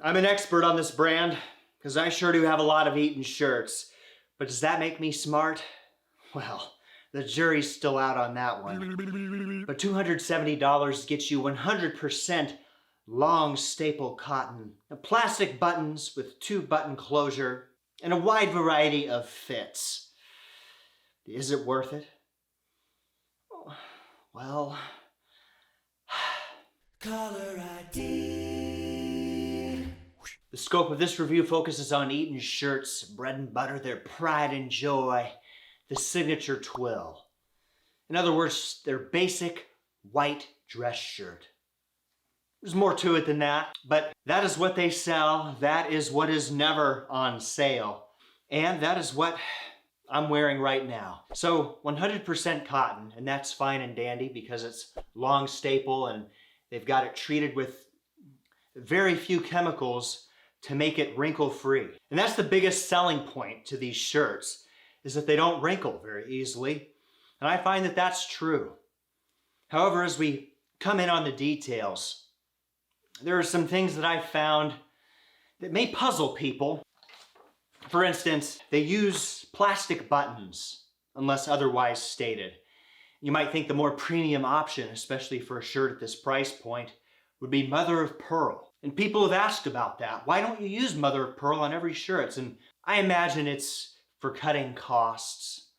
I'm an expert on this brand because I sure do have a lot of Eton shirts. But does that make me smart? Well, the jury's still out on that one. But $270 gets you 100% long staple cotton, plastic buttons with 2-button closure, and a wide variety of fits. Is it worth it? Well, caller ID. The scope of this review focuses on Eton Shirts, bread and butter, their pride and joy, the signature twill. In other words, their basic white dress shirt. There's more to it than that, but that is what they sell. That is what is never on sale. And that is what I'm wearing right now. So 100% cotton, and that's fine and dandy because it's long staple and they've got it treated with very few chemicals to make it wrinkle-free. And that's the biggest selling point to these shirts, is that they don't wrinkle very easily. And I find that that's true. However, as we come in on the details, there are some things that I found that may puzzle people. For instance, they use plastic buttons unless otherwise stated. You might think the more premium option, especially for a shirt at this price point, would be mother of pearl. And people have asked about that. Why don't you use mother of pearl on every shirt? And I imagine it's for cutting costs.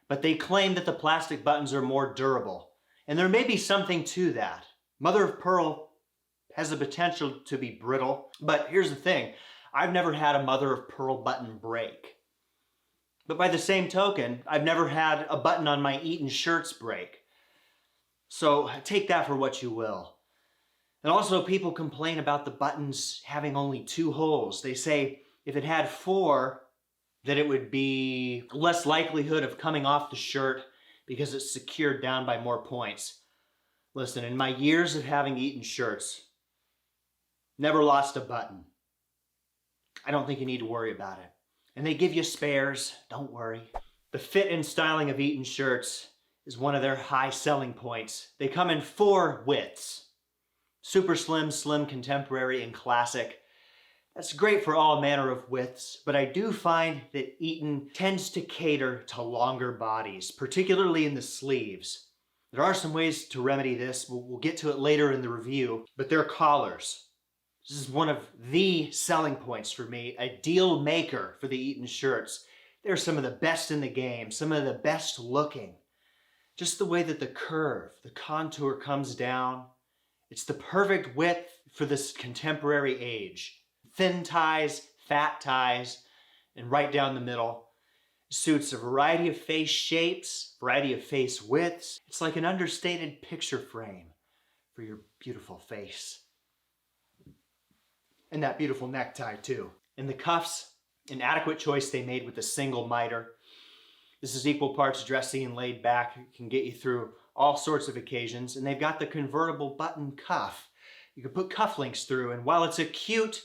But they claim that the plastic buttons are more durable. And there may be something to that. Mother of pearl has the potential to be brittle. But here's the thing. I've never had a mother of pearl button break. But by the same token, I've never had a button on my Eton shirts break. So take that for what you will. And also people complain about the buttons having only 2 holes. They say if it had 4, that it would be less likelihood of coming off the shirt because it's secured down by more points. Listen, in my years of having Eton shirts, never lost a button. I don't think you need to worry about it. And they give you spares, don't worry. The fit and styling of Eton shirts is one of their high selling points. They come in 4 widths. Super slim, slim, contemporary, and classic. That's great for all manner of widths, but I do find that Eton tends to cater to longer bodies, particularly in the sleeves. There are some ways to remedy this. We'll get to it later in the review, but their collars. This is one of the selling points for me, a deal maker for the Eton shirts. They're some of the best in the game, some of the best looking. Just the way that the curve, the contour comes down. It's the perfect width for this contemporary age. Thin ties, fat ties, and right down the middle. Suits a variety of face shapes, variety of face widths. It's like an understated picture frame for your beautiful face. And that beautiful necktie too. And the cuffs, an adequate choice they made with a single miter. This is equal parts dressy and laid back. It can get you through all sorts of occasions. And they've got the convertible button cuff. You can put cufflinks through, and while it's a cute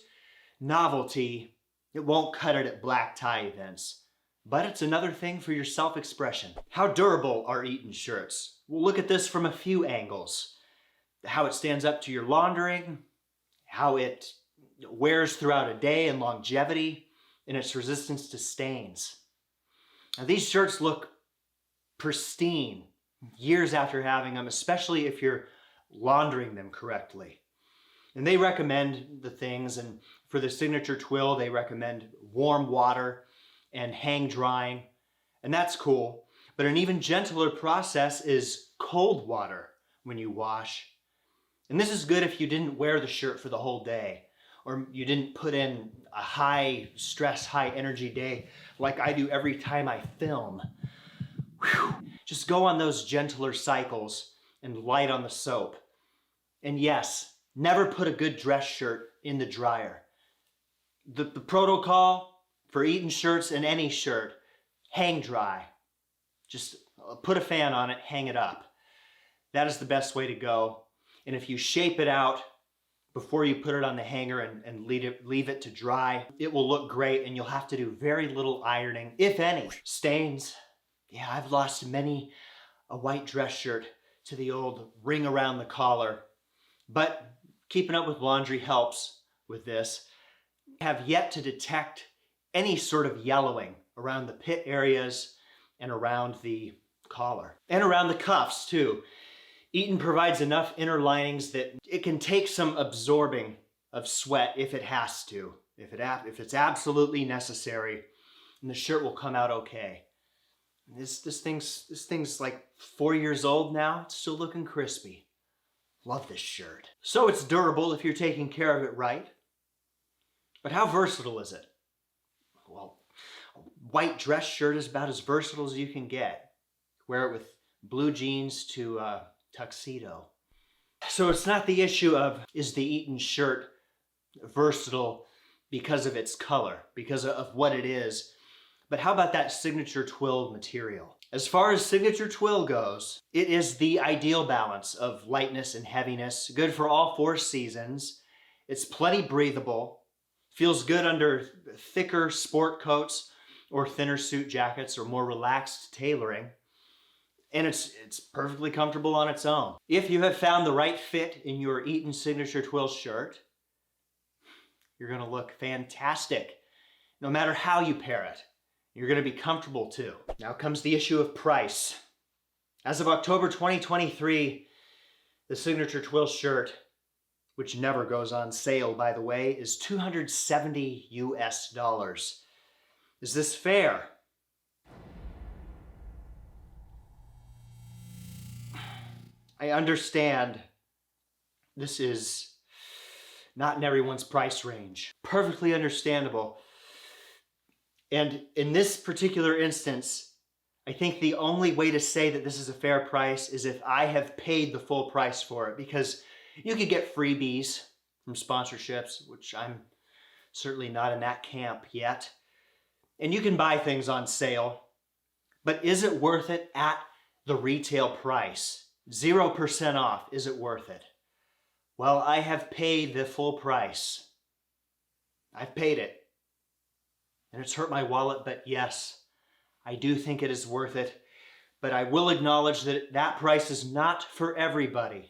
novelty, it won't cut it at black tie events. But it's another thing for your self-expression. How durable are Eton shirts? We'll look at this from a few angles. How it stands up to your laundering, how it wears throughout a day and longevity, and its resistance to stains. Now, these shirts look pristine years after having them, especially if you're laundering them correctly. And they recommend the things, and for the signature twill, they recommend warm water and hang drying, and that's cool. But an even gentler process is cold water when you wash. And this is good if you didn't wear the shirt for the whole day, or you didn't put in a high stress, high energy day like I do every time I film. Whew. Just go on those gentler cycles and light on the soap. And yes, never put a good dress shirt in the dryer. The protocol for Eton shirts and any shirt, hang dry. Just put a fan on it, hang it up. That is the best way to go. And if you shape it out before you put it on the hanger and leave it to dry, it will look great, and you'll have to do very little ironing, if any. Stains. Yeah, I've lost many a white dress shirt to the old ring around the collar. But keeping up with laundry helps with this. have yet to detect any sort of yellowing around the pit areas and around the collar. And around the cuffs too. Eton provides enough inner linings that it can take some absorbing of sweat if it has to. If it's absolutely necessary, and the shirt will come out okay. This thing's like 4 years old now. It's still looking crispy. Love this shirt. So it's durable if you're taking care of it right. But how versatile is it? Well, a white dress shirt is about as versatile as you can get. Wear it with blue jeans to a tuxedo. So it's not the issue of, is the Eton shirt versatile because of its color, because of what it is, but how about that signature twill material? As far as signature twill goes, it is the ideal balance of lightness and heaviness, good for all 4 seasons. It's plenty breathable, feels good under thicker sport coats or thinner suit jackets or more relaxed tailoring. And it's perfectly comfortable on its own. If you have found the right fit in your Eton signature twill shirt, you're gonna look fantastic, no matter how you pair it. You're gonna be comfortable too. Now comes the issue of price. As of October 2023, the signature twill shirt, which never goes on sale by the way, is $270 US. Is this fair? I understand this is not in everyone's price range. Perfectly understandable. And in this particular instance, I think the only way to say that this is a fair price is if I have paid the full price for it, because you could get freebies from sponsorships, which I'm certainly not in that camp yet. And you can buy things on sale, but is it worth it at the retail price? 0% off, is it worth it? Well, I have paid the full price. I've paid it. And it's hurt my wallet, but yes, I do think it is worth it. But I will acknowledge that that price is not for everybody.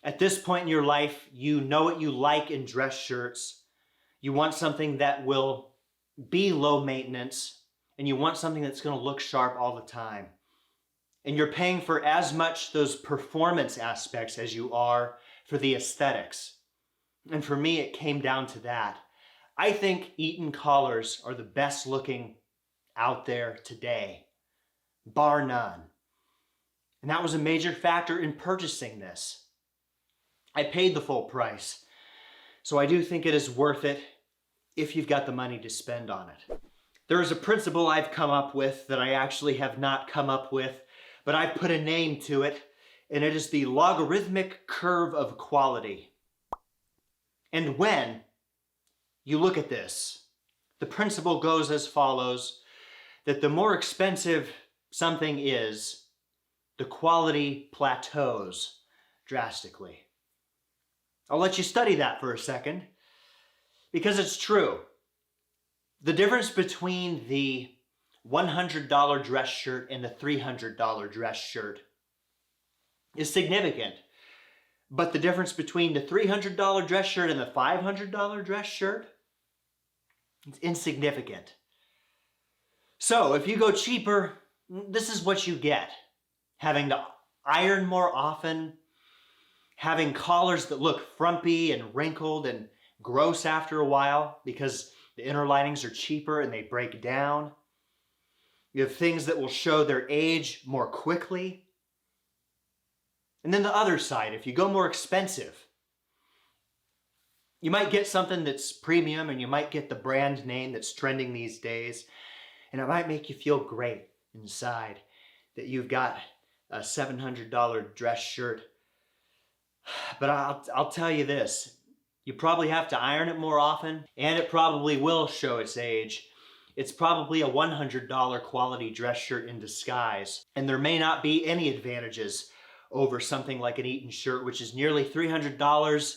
At this point in your life, you know what you like in dress shirts. You want something that will be low maintenance, and you want something that's going to look sharp all the time. And you're paying for as much those performance aspects as you are for the aesthetics. And for me, it came down to that. I think Eton collars are the best looking out there today, bar none. And that was a major factor in purchasing this. I paid the full price. So I do think it is worth it if you've got the money to spend on it. There is a principle I've come up with that I actually have not come up with, but I've put a name to it, and it is the logarithmic curve of quality. And when you look at this, the principle goes as follows, that the more expensive something is, the quality plateaus drastically. I'll let you study that for a second, because it's true. The difference between the $100 dress shirt and the $300 dress shirt is significant. But the difference between the $300 dress shirt and the $500 dress shirt is insignificant. So if you go cheaper, this is what you get. Having to iron more often, having collars that look frumpy and wrinkled and gross after a while because the inner linings are cheaper and they break down. You have things that will show their age more quickly. And then the other side, if you go more expensive, you might get something that's premium and you might get the brand name that's trending these days. And it might make you feel great inside that you've got a $700 dress shirt. But I'll tell you this, you probably have to iron it more often and it probably will show its age. It's probably a $100 quality dress shirt in disguise. And there may not be any advantages over something like an Eton shirt, which is nearly $300.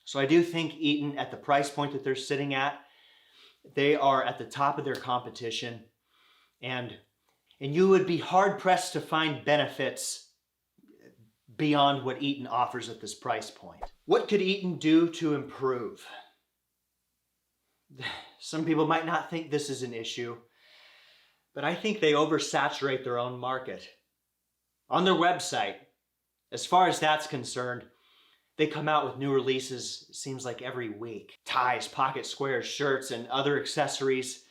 So I do think Eton, at the price point that they're sitting at, they are at the top of their competition. And you would be hard-pressed to find benefits beyond what Eton offers at this price point. What could Eton do to improve? Some people might not think this is an issue, but I think they oversaturate their own market. On their website, as far as that's concerned, they come out with new releases, it seems like every week. Ties, pocket squares, shirts, and other accessories.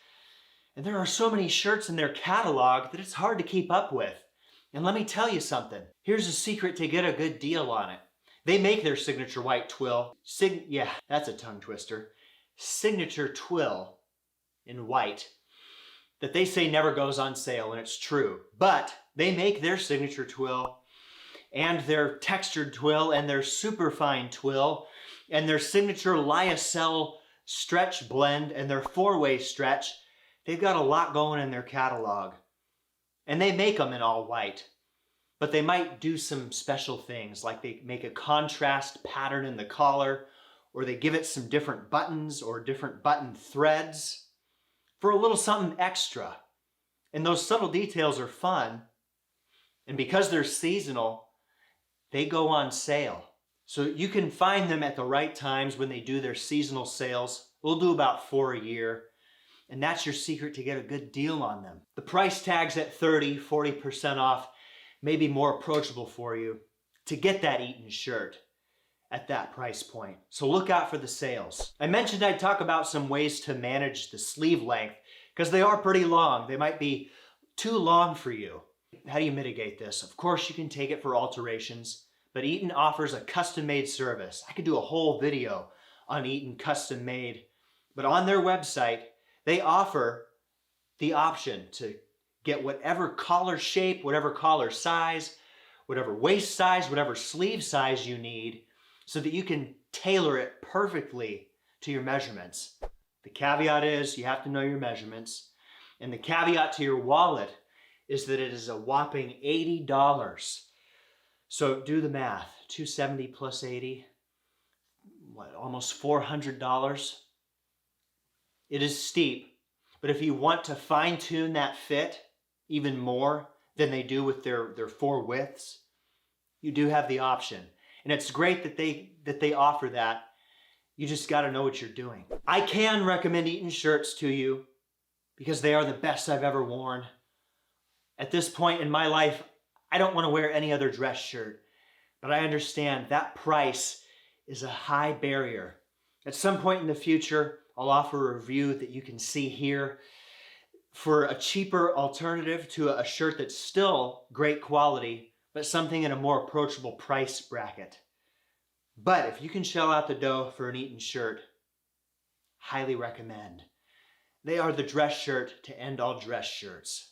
And there are so many shirts in their catalog that it's hard to keep up with. And let me tell you something. Here's a secret to get a good deal on it. They make their signature white twill. Yeah, that's a tongue twister. Signature twill in white that they say never goes on sale, and it's true. But they make their signature twill and their textured twill and their superfine twill and their signature lyocell stretch blend and their four-way stretch. They've got a lot going in their catalog. And they make them in all white. But they might do some special things, like they make a contrast pattern in the collar, or they give it some different buttons or different button threads for a little something extra. And those subtle details are fun. And because they're seasonal, they go on sale. So you can find them at the right times when they do their seasonal sales. We'll do about 4 a year. And that's your secret to get a good deal on them. The price tag's at 30, 40% off, may be more approachable for you to get that Eton shirt at that price point. So look out for the sales. I mentioned I'd talk about some ways to manage the sleeve length because they are pretty long. They might be too long for you. How do you mitigate this? Of course, you can take it for alterations, but Eton offers a custom-made service. I could do a whole video on Eton custom made, but on their website, they offer the option to get whatever collar shape, whatever collar size, whatever waist size, whatever sleeve size you need so that you can tailor it perfectly to your measurements. The caveat is you have to know your measurements. And the caveat to your wallet is that it is a whopping $80. So do the math. $270 plus 80, almost $400. It is steep, but if you want to fine-tune that fit even more than they do with their 4 widths, you do have the option. And it's great that they offer that. You just got to know what you're doing. I can recommend Eton shirts to you because they are the best I've ever worn. At this point in my life, I don't want to wear any other dress shirt, but I understand that price is a high barrier. At some point in the future, I'll offer a review that you can see here for a cheaper alternative to a shirt that's still great quality, but something in a more approachable price bracket. But if you can shell out the dough for an Eton shirt, highly recommend. They are the dress shirt to end all dress shirts.